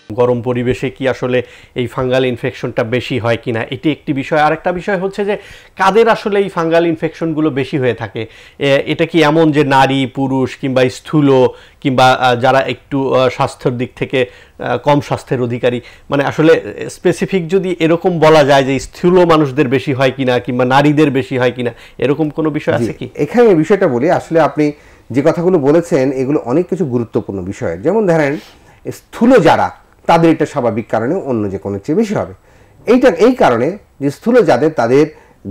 গরম পরিবেশে কি আসলে এই ফাঙ্গাল ইনফেকশনটা বেশি হয় কিনা এটি একটি বিষয়। আরেকটা বিষয় হচ্ছে যে কাদের আসলে এই ফাঙ্গাল ইনফেকশনগুলো বেশি হয়ে থাকে, এটা কি এমন যে নারী পুরুষ কিংবা স্থূল কিংবা যারা একটু স্বাস্থ্যের দিক থেকে কম স্বাস্থ্যের অধিকারী, মানে আসলে স্পেসিফিক যদি এরকম বলা যায় যে স্থূল মানুষদের বেশি হয় কিনা কিংবা নারীদের বেশি হয় কিনা, এরকম কোনো বিষয় আছে কি? এখানে বিষয়টা বলি, আসলে আপনি যে কথাগুলো বলেছেন এগুলো অনেক কিছু গুরুত্বপূর্ণ বিষয়। যেমন ধরেন স্থূল যারা, তাদের এটা স্বাভাবিক কারণে অন্য যে কোনো চেয়ে বেশি হবে। এই কারণে যে স্থূল যাদের, তাদের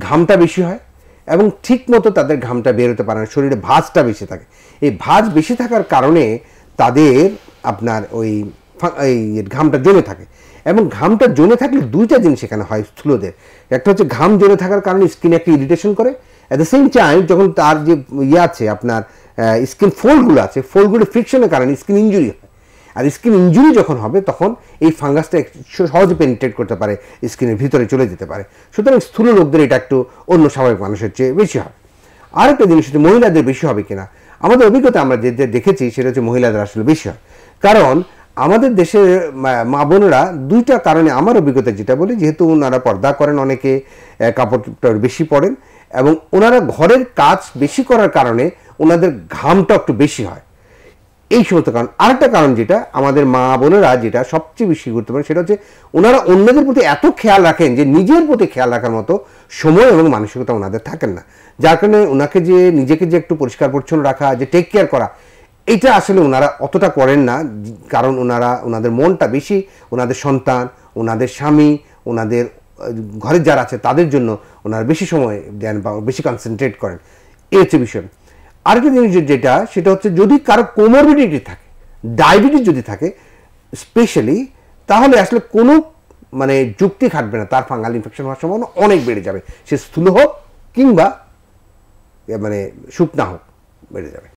ঘামটা বেশি হয় এবং ঠিক মতো তাদের ঘামটা বেরোতে পারে না, শরীরে ভাঁজটা বেশি থাকে। এই ভাঁজ বেশি থাকার কারণে তাদের আপনার ওই ঘামটা জমে থাকে, এবং ঘামটা জমে থাকলে দুইটা জিনিস এখানে হয় স্থূলদের। একটা হচ্ছে ঘাম জমে থাকার কারণে স্কিনে একটা ইরিটেশন করে, অ্যাট দ্য সেম টাইম যখন তার যে আছে আপনার স্কিন ফোল্ডগুলো আছে, ফোল্ডগুলো ফ্রিকশনের কারণে স্কিন ইঞ্জুরি হয়। আর স্কিন ইঞ্জুরি যখন হবে তখন এই ফাঙ্গাসটা সহজে পেনিট্রেট করতে পারে, স্কিনের ভিতরে চলে যেতে পারে। সুতরাং স্থূল লোকদের এটা একটু অন্য স্বাভাবিক মানুষের চেয়ে বেশি হয়। আরেকটা জিনিস হচ্ছে মহিলাদের বেশি হবে কিনা। আমাদের অভিজ্ঞতা আমরা যে দেখেছি সেটা হচ্ছে মহিলাদের আসলে বেশি হয়। কারণ আমাদের দেশের মা বোনেরা দুইটা কারণে, আমার অভিজ্ঞতা যেটা বলি, যেহেতু ওনারা পর্দা করেন, অনেকে কাপড় বেশি পরেন, এবং ওনারা ঘরের কাজ বেশি করার কারণে ওনাদের ঘামটা একটু বেশি হয়। এই সমস্ত কারণ। আরেকটা কারণ যেটা আমাদের মা বোনেরা যেটা সবচেয়ে বেশি গুরুত্বপূর্ণ, সেটা হচ্ছে ওনারা অন্যদের প্রতি এত খেয়াল রাখেন যে নিজের প্রতি খেয়াল রাখার মতো সময় এবং মানসিকতা ওনাদের থাকেন না, যার কারণে ওনাকে যে নিজেকে যে একটু পরিষ্কার পরিচ্ছন্ন রাখা, যে টেক কেয়ার করা, এটা আসলে ওনারা অতটা করেন না। কারণ ওনাদের মনটা বেশি ওনাদের সন্তান, ওনাদের স্বামী, ওনাদের ঘরের যারা আছে তাদের জন্য ওনারা বেশি সময় দেন বা বেশি কনসেন্ট্রেট করেন। এই হচ্ছে বিষয়। আরেকটা জিনিস যেটা, সেটা হচ্ছে যদি কারো কোমরবিডিটি থাকে, ডায়াবেটিস যদি থাকে স্পেশালি, তাহলে আসলে কোনো মানে যুক্তি খাটবে না, তার ফাঙ্গাল ইনফেকশন হওয়ার সম্ভাবনা অনেক বেড়ে যাবে। সে স্থূল হোক কিংবা মানে শুকনা হোক, বেড়ে যাবে।